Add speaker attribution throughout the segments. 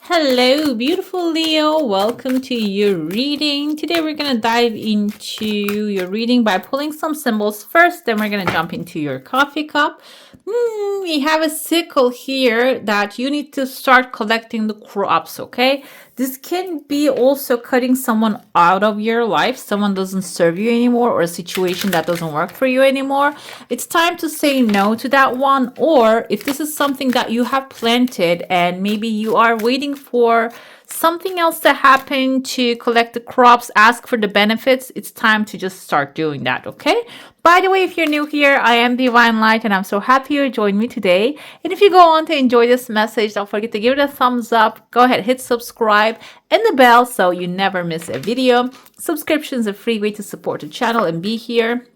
Speaker 1: Hello, beautiful Leo. Welcome to your reading. Today we're going to dive into your reading by pulling some symbols first, then we're going to jump into your coffee cup. We have a sickle here that you need to start collecting the crops, okay? This can be also cutting someone out of your life. Someone doesn't serve you anymore, or a situation that doesn't work for you anymore. It's time to say no to that one. Or if this is something that you have planted and maybe you are waiting for something else to happen to collect the crops, ask for the benefits, it's time to just start doing that, okay? By the way, if you're new here, I am Divine Light and I'm so happy you joined me today. And if you go on to enjoy this message, don't forget to give it a thumbs up. Go ahead, hit subscribe and the bell so you never miss a video. Subscription is a free way to support the channel and be here.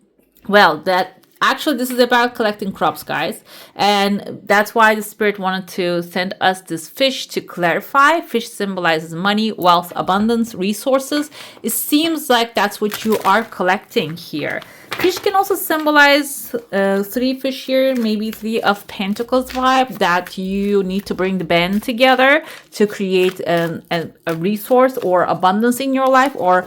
Speaker 1: Well, this is about collecting crops, guys, and that's why the spirit wanted to send us this fish to clarify. Fish symbolizes money, wealth, abundance, resources. It seems like that's what you are collecting here. Fish can also symbolize three fish here, maybe three of pentacles vibe, that you need to bring the band together to create a resource or abundance in your life, or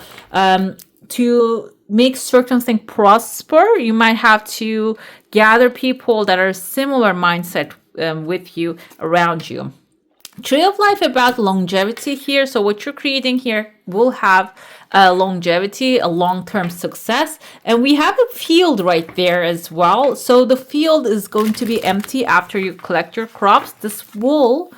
Speaker 1: to make certain things prosper. You might have to gather people that are similar mindset with you, around you. Tree of Life about longevity here. So what you're creating here will have longevity, a long-term success. And we have a field right there as well. So the field is going to be empty after you collect your crops. This will,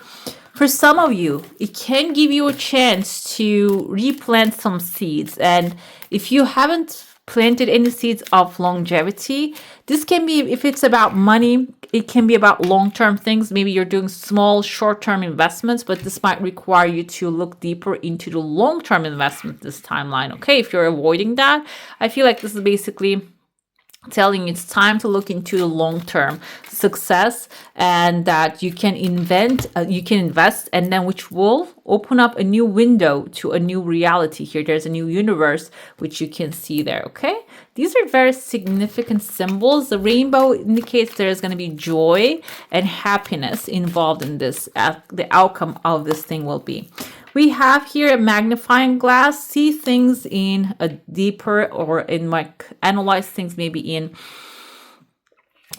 Speaker 1: for some of you, it can give you a chance to replant some seeds. And if you haven't planted any seeds of longevity, this can be, if it's about money, it can be about long-term things. Maybe you're doing small short-term investments, but this might require you to look deeper into the long-term investment this timeline. Okay, if you're avoiding that, I feel like this is basically telling it's time to look into the long-term success, and that you can invest, and then which will open up a new window to a new reality here. There's a new universe which you can see there. Okay, these are very significant symbols. The rainbow indicates there's going to be joy and happiness involved in this. The outcome of this thing will be, we have here a magnifying glass. See things in a deeper, or in like analyze things maybe in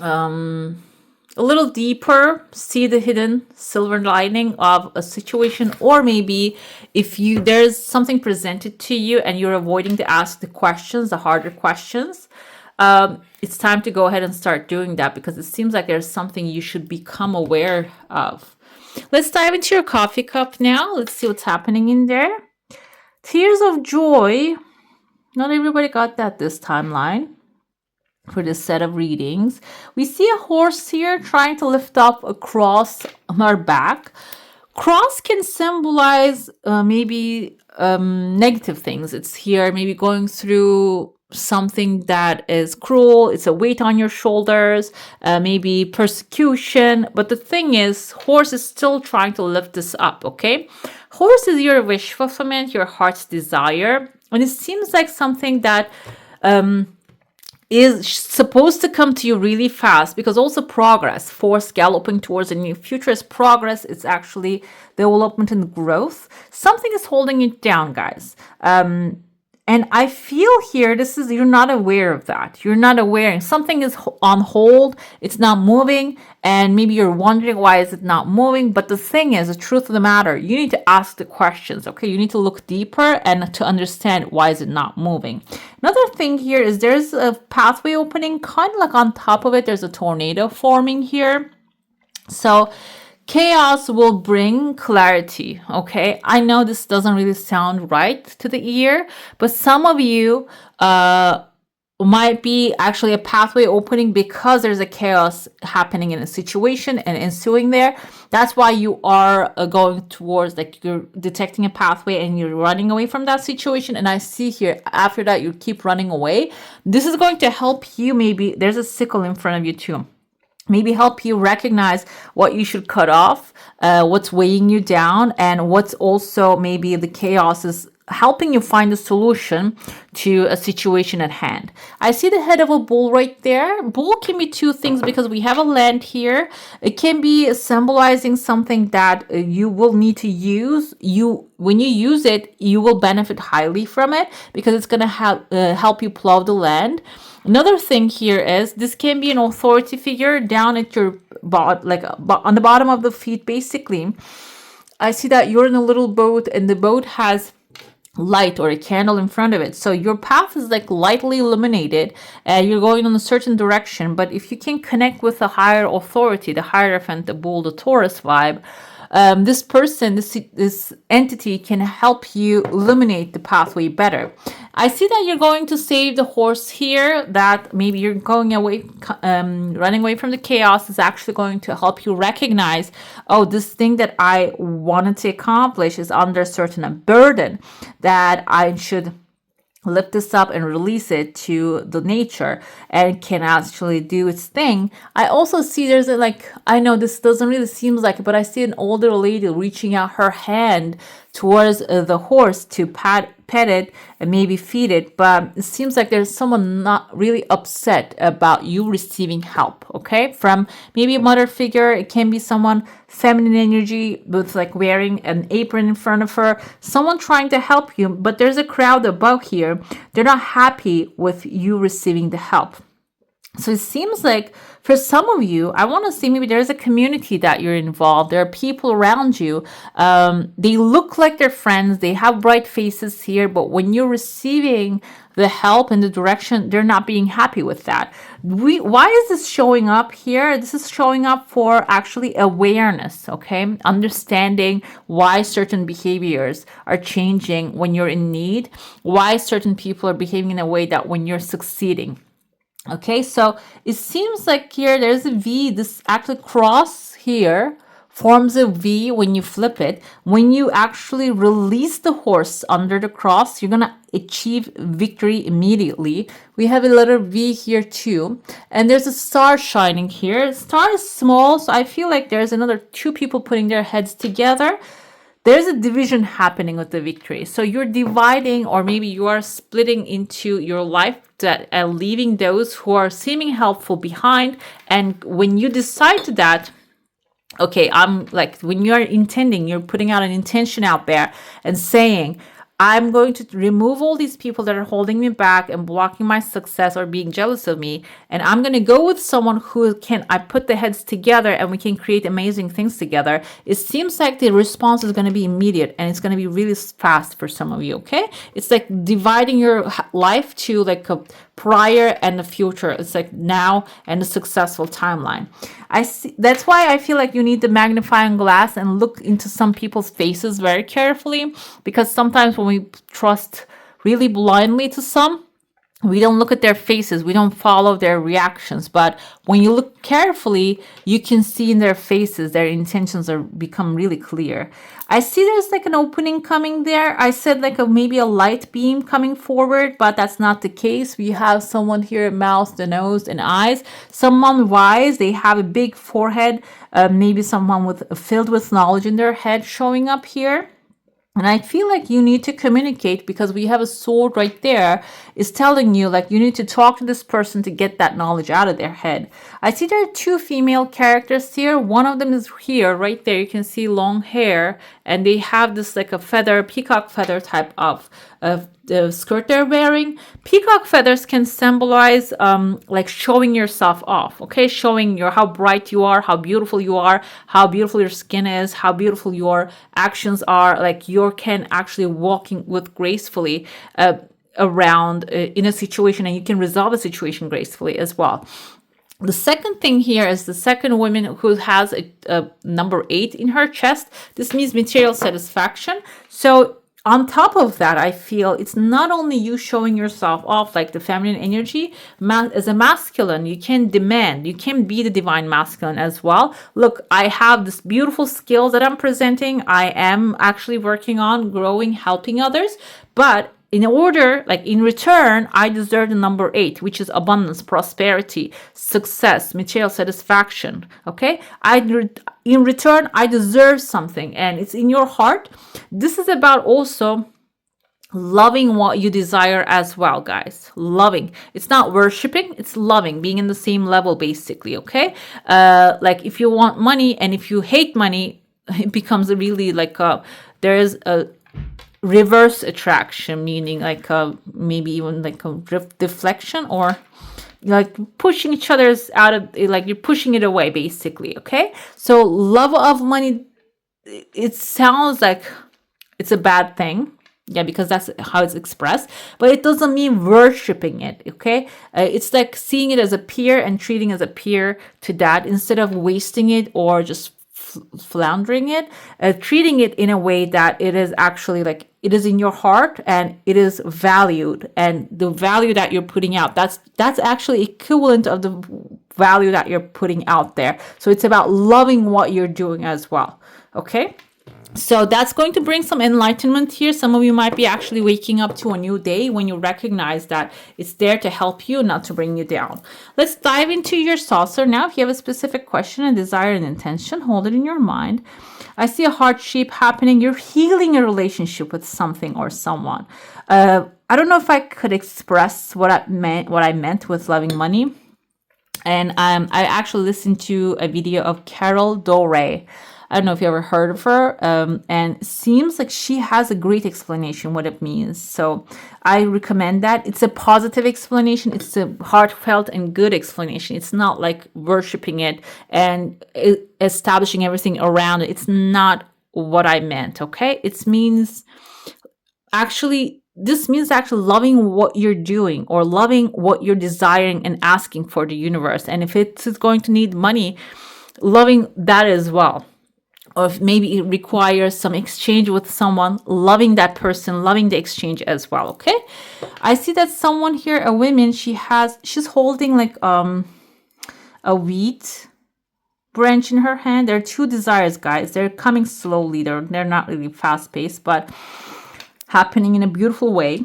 Speaker 1: a little deeper. See the hidden silver lining of a situation, or maybe if there's something presented to you and you're avoiding to ask the questions, the harder questions. It's time to go ahead and start doing that, because it seems like there's something you should become aware of. Let's dive into your coffee cup now. Let's see what's happening in there. Tears of joy. Not everybody got that this timeline for this set of readings. We see a horse here trying to lift up a cross on our back. Cross can symbolize maybe negative things. It's here maybe going through something that is cruel. It's a weight on your shoulders, maybe persecution. But the thing is, horse is still trying to lift this up, okay? Horse is your wish fulfillment, your heart's desire. And it seems like something that is supposed to come to you really fast, because also progress, force galloping towards a new future is progress. It's actually development and growth. Something is holding it down, guys. And I feel here, you're not aware of that. You're not aware. Something is on hold. It's not moving. And maybe you're wondering, why is it not moving? But the thing is, the truth of the matter, you need to ask the questions, okay? You need to look deeper and to understand, why is it not moving? Another thing here is there's a pathway opening, kind of like on top of it, there's a tornado forming here. So chaos will bring clarity, okay? I know this doesn't really sound right to the ear, but some of you might be actually a pathway opening because there's a chaos happening in a situation and ensuing there. That's why you are going towards, like, you're detecting a pathway and you're running away from that situation. And I see here, after that, you keep running away. This is going to help you. Maybe there's a sickle in front of you too. Maybe help you recognize what you should cut off, what's weighing you down, and what's also maybe the chaos is helping you find a solution to a situation at hand. I see the head of a bull right there. Bull can be two things because we have a land here. It can be symbolizing something that you will need to use. When you use it, you will benefit highly from it because it's going to help you plow the land. Another thing here is this can be an authority figure down at your on the bottom of the feet, basically. I see that you're in a little boat and the boat has light or a candle in front of it. So your path is like lightly illuminated and you're going in a certain direction. But if you can connect with a higher authority, the Hierophant, the bull, the Taurus vibe, this person, this entity can help you illuminate the pathway better. I see that you're going to save the horse here, that maybe you're going away, running away from the chaos is actually going to help you recognize, oh, this thing that I wanted to accomplish is under a certain burden that I should lift this up and release it to the nature and can actually do its thing. I also see there's I know this doesn't really seem like it, but I see an older lady reaching out her hand towards the horse to pet it and maybe feed it, but it seems like there's someone not really upset about you receiving help, okay? From maybe a mother figure, it can be someone feminine energy with wearing an apron in front of her, someone trying to help you, but there's a crowd above here. They're not happy with you receiving the help. So it seems like for some of you, I want to see maybe there's a community that you're involved. There are people around you. They look like they're friends. They have bright faces here. But when you're receiving the help and the direction, they're not being happy with that. Why is this showing up here? This is showing up for actually awareness, okay? Understanding why certain behaviors are changing when you're in need, why certain people are behaving in a way that when you're succeeding. Okay, so it seems like here there's a V. This actually cross here forms a V when you flip it. When you actually release the horse under the cross, you're going to achieve victory immediately. We have a letter V here too. And there's a star shining here. The star is small, so I feel like there's another two people putting their heads together. There's a division happening with the victory. So you're dividing, or maybe you are splitting into your life that leaving those who are seeming helpful behind. And when you decide to that, okay, when you're intending, you're putting out an intention out there and saying, I'm going to remove all these people that are holding me back and blocking my success or being jealous of me. And I'm going to go with someone who I put the heads together and we can create amazing things together. It seems like the response is going to be immediate and it's going to be really fast for some of you, okay? It's like dividing your life to a prior and the future. It's like now and a successful timeline. I see. That's why I feel like you need the magnifying glass and look into some people's faces very carefully, because sometimes when we trust really blindly to some, we don't look at their faces, we don't follow their reactions. But when you look carefully, you can see in their faces, their intentions become really clear. I see there's an opening coming there. I said maybe a light beam coming forward, but that's not the case. We have someone here, mouth, the nose, and eyes. Someone wise, they have a big forehead, maybe someone filled with knowledge in their head showing up here. And I feel like you need to communicate, because we have a sword right there. It's telling you you need to talk to this person to get that knowledge out of their head. I see there are two female characters here. One of them is here, right there. You can see long hair, and they have this a feather, peacock feather type of the skirt they're wearing. Peacock feathers can symbolize showing yourself off, okay? Showing how bright you are, how beautiful your skin is, how beautiful your actions are. You can actually walking with gracefully around in a situation, and you can resolve a situation gracefully as well. The second thing here is the second woman who has a number 8 in her chest. This means material satisfaction. So on top of that, I feel it's not only you showing yourself off the feminine energy. As a masculine, you can demand, you can be the divine masculine as well. Look, I have this beautiful skill that I'm presenting. I am actually working on growing, helping others. But in return, I deserve the number 8, which is abundance, prosperity, success, material satisfaction. Okay? In return, I deserve something, and it's in your heart. This is about also loving what you desire as well, guys. Loving. It's not worshiping, it's loving, being in the same level, basically. Okay. Like if you want money and if you hate money, it becomes a really like there is a reverse attraction, meaning like maybe even like a deflection, or like pushing each other's out of, like you're pushing it away, basically. Okay. So love of money, it sounds like it's a bad thing. Yeah, because that's how it's expressed, but it doesn't mean worshiping it. Okay. It's like seeing it as a peer and treating as a peer to that, instead of wasting it or just floundering it, treating it in a way that it is actually like it is in your heart and it is valued, and the value that you're putting out, that's actually equivalent of the value that you're putting out there. So it's about loving what you're doing as well. Okay. So that's going to bring some enlightenment here. Some of you might be actually waking up to a new day when you recognize that it's there to help you, not to bring you down. Let's dive into your saucer now. If you have a specific question, a desire, and intention, hold it in your mind. I see a heart shape happening. You're healing a relationship with something or someone. I don't know if I could express what I meant with loving money. And I actually listened to a video of Carol Dore. I don't know if you ever heard of her, and it seems like she has a great explanation what it means. So I recommend that. It's a positive explanation. It's a heartfelt and good explanation. It's not like worshiping it and establishing everything around it. It's not what I meant, okay? It means actually, this means actually loving what you're doing or loving what you're desiring and asking for the universe. And if it's going to need money, loving that as well. Or if maybe it requires some exchange with someone, loving that person, loving the exchange as well. Okay. I see that someone here, a woman, she's holding like a wheat branch in her hand. There are two desires, guys. They're coming slowly. They're not really fast paced, but happening in a beautiful way.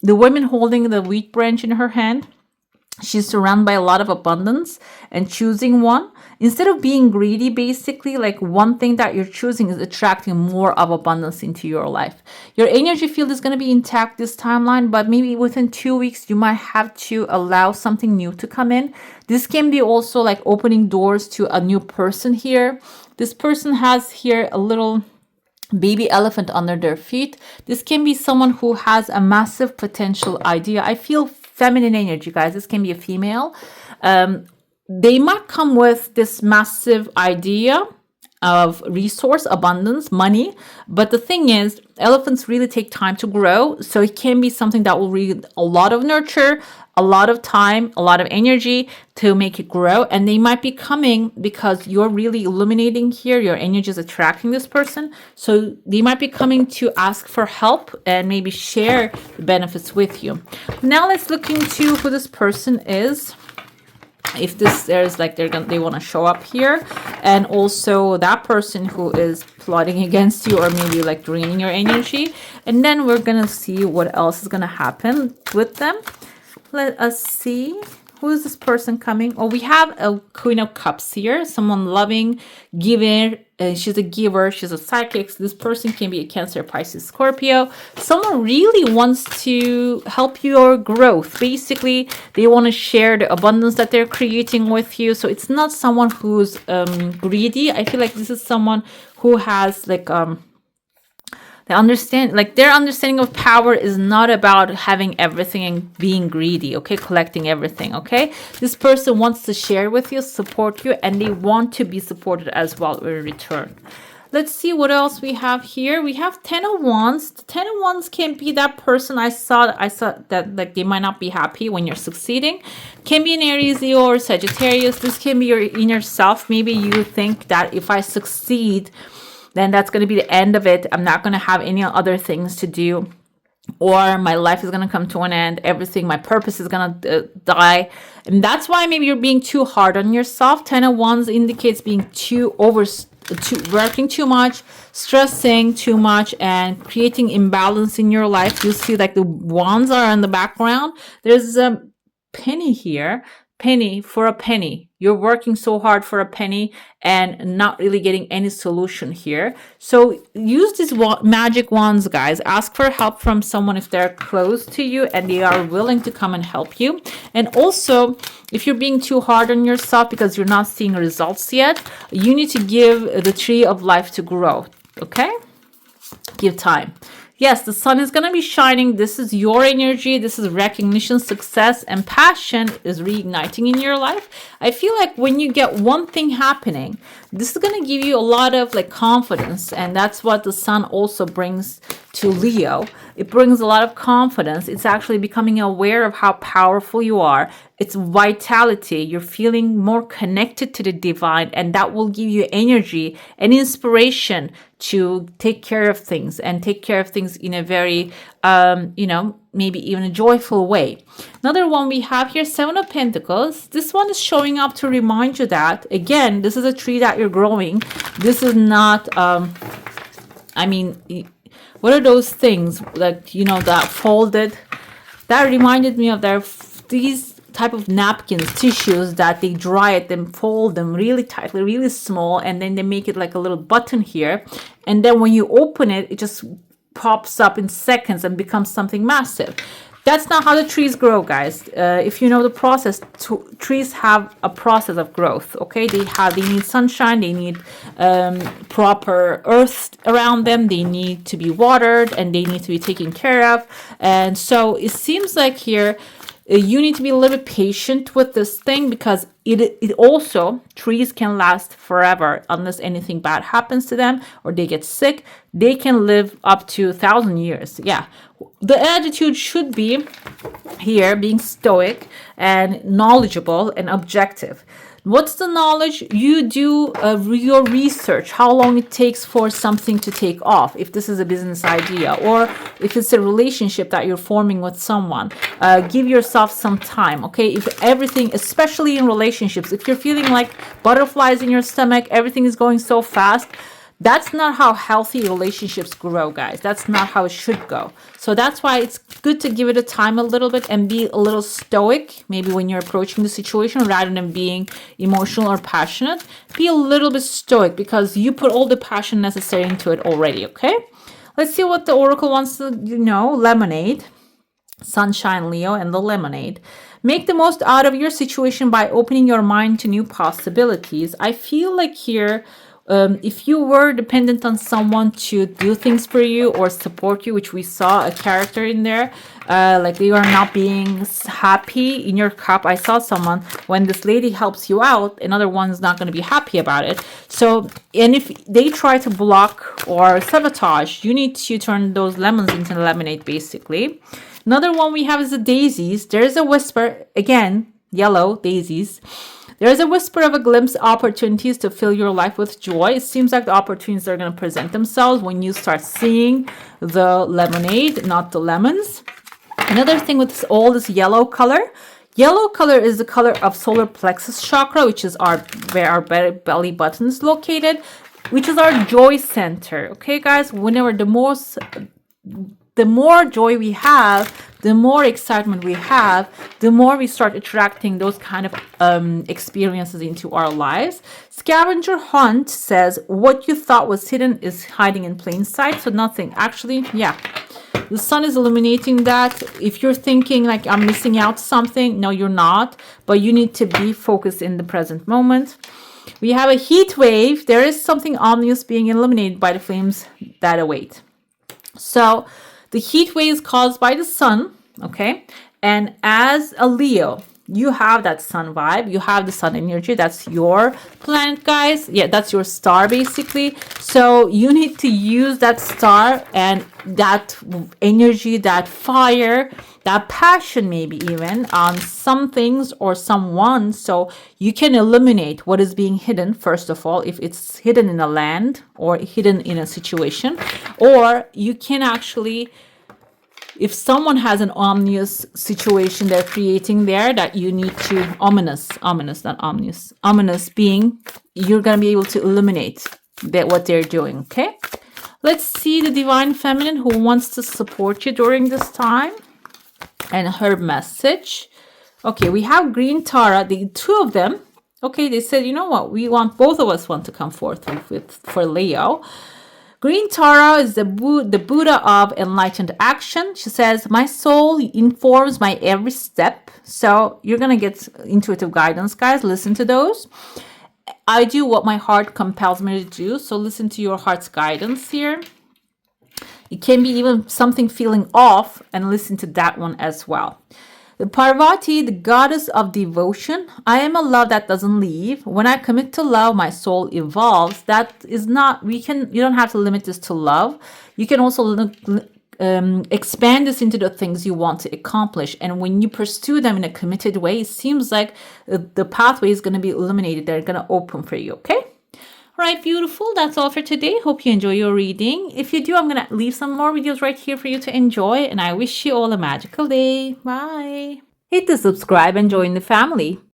Speaker 1: The woman holding the wheat branch in her hand, she's surrounded by a lot of abundance and choosing one. Instead of being greedy, basically, like one thing that you're choosing is attracting more of abundance into your life. Your energy field is going to be intact this timeline, but maybe within 2 weeks, you might have to allow something new to come in. This can be also like opening doors to a new person here. This person has here a little baby elephant under their feet. This can be someone who has a massive potential idea. I feel feminine energy, guys. This can be a female. They might come with this massive idea of resource, abundance, money. But the thing is, elephants really take time to grow. So it can be something that will need a lot of nurture, a lot of time, a lot of energy to make it grow. And they might be coming because you're really illuminating here. Your energy is attracting this person. So they might be coming to ask for help and maybe share the benefits with you. Now let's look into who this person is. If there's like they want to show up here, and also that person who is plotting against you or maybe like draining your energy, and then we're gonna see what else is gonna happen with them. Let us see. Who is this person coming? Oh, we have a Queen of Cups here. Someone loving, giving. She's a giver. She's a psychic. So this person can be a Cancer, Pisces, Scorpio. Someone really wants to help your growth. Basically, they want to share the abundance that they're creating with you. So it's not someone who's greedy. I feel like this is someone who has like their understanding of power is not about having everything and being greedy, okay? Collecting everything, okay? This person wants to share with you, support you, and they want to be supported as well in return. Let's see what else we have here. We have 10 of Wands. The 10 of Wands can be that person I saw that like they might not be happy when you're succeeding. Can be an Aries, Leo, or Sagittarius. This can be your inner self. Maybe you think that if I succeed, then that's going to be the end of it. I'm not going to have any other things to do, or my life is going to come to an end. Everything, my purpose is going to die. And that's why maybe you're being too hard on yourself. 10 of Wands indicates being working too much, stressing too much, and creating imbalance in your life. You see like the wands are in the background. There's a penny here. Penny for a penny. You're working so hard for a penny and not really getting any solution here. So use these magic wands, guys. Ask for help from someone if they're close to you and they are willing to come and help you. And also, if you're being too hard on yourself because you're not seeing results yet, you need to give the tree of life to grow, okay? Give time. Yes, the sun is going to be shining. This is your energy. This is recognition, success, and passion is reigniting in your life. I feel like when you get one thing happening, this is going to give you a lot of like confidence. And that's what the sun also brings to Leo. It brings a lot of confidence. It's actually becoming aware of how powerful you are. It's vitality. You're feeling more connected to the divine, and that will give you energy and inspiration to take care of things and take care of things in a very, maybe even a joyful way. Another one we have here, Seven of Pentacles. This one is showing up to remind you that, again, this is a tree that you're growing. This is not, what are those things that, that folded? That reminded me of these type of napkins, tissues that they dry it, then fold them really tightly, really small, and then they make it like a little button here. And then when you open it, it just pops up in seconds and becomes something massive. That's not how the trees grow, guys. If you know the process, trees have a process of growth, okay? They need sunshine, they need proper earth around them, they need to be watered, and they need to be taken care of. And so it seems like here, you need to be a little bit patient with this thing because it also, trees can last forever unless anything bad happens to them or they get sick. They can live up to 1,000 years. Yeah. The attitude should be here being stoic and knowledgeable and objective. What's the knowledge? You do your research, how long it takes for something to take off, if this is a business idea, or if it's a relationship that you're forming with someone. Give yourself some time, okay? If everything, especially in relationships, if you're feeling like butterflies in your stomach, everything is going so fast, that's not how healthy relationships grow, guys. That's not how it should go. So that's why it's good to give it a time a little bit and be a little stoic, maybe when you're approaching the situation, rather than being emotional or passionate. Be a little bit stoic because you put all the passion necessary into it already, okay? Let's see what the Oracle wants to know. Lemonade, Sunshine Leo, and the lemonade. Make the most out of your situation by opening your mind to new possibilities. I feel like here, if you were dependent on someone to do things for you or support you, which we saw a character in there, like you are not being happy in your cup. I saw someone, when this lady helps you out, another one's not going to be happy about it. So, and if they try to block or sabotage, you need to turn those lemons into lemonade, basically. Another one we have is the daisies. There's a whisper, again, yellow daisies. There's a whisper of a glimpse, opportunities to fill your life with joy. It seems like the opportunities are going to present themselves when you start seeing the lemonade, not the lemons. Another thing with this yellow color. Yellow color is the color of solar plexus chakra, which is where our belly button is located, which is our joy center. Okay, guys, whenever the more joy we have, the more excitement we have, the more we start attracting those kind of experiences into our lives. Scavenger Hunt says what you thought was hidden is hiding in plain sight. So nothing. Actually, yeah. The sun is illuminating that. If you're thinking like I'm missing out something, no, you're not. But you need to be focused in the present moment. We have a heat wave. There is something ominous being illuminated by the flames that await. So the heat wave is caused by the sun, okay? And as a Leo, you have that sun vibe. You have the sun energy. That's your planet, guys. Yeah, that's your star, basically. So you need to use that star and that energy, that fire, that passion, maybe even on some things or someone. So you can eliminate what is being hidden, first of all, if it's hidden in a land or hidden in a situation. Or you can actually, if someone has an ominous situation they're creating there that you need to, ominous being, you're going to be able to eliminate what they're doing, okay? Let's see the Divine Feminine who wants to support you during this time and her message. Okay, we have Green Tara, the two of them. Okay, they said, you know what? Both of us want to come forth for Leo. Green Tara is the Buddha of enlightened action. She says, my soul informs my every step. So you're going to get intuitive guidance, guys. Listen to those. I do what my heart compels me to do. So listen to your heart's guidance here. It can be even something feeling off, and listen to that one as well. The Parvati, the goddess of devotion. I am a love that doesn't leave. When I commit to love, my soul evolves. That is not, you don't have to limit this to love. You can also expand this into the things you want to accomplish. And when you pursue them in a committed way, it seems like the pathway is going to be illuminated. They're going to open for you, okay? All right, beautiful. That's all for today. Hope you enjoy your reading. If you do, I'm going to leave some more videos right here for you to enjoy. And I wish you all a magical day. Bye. Hit the subscribe and join the family.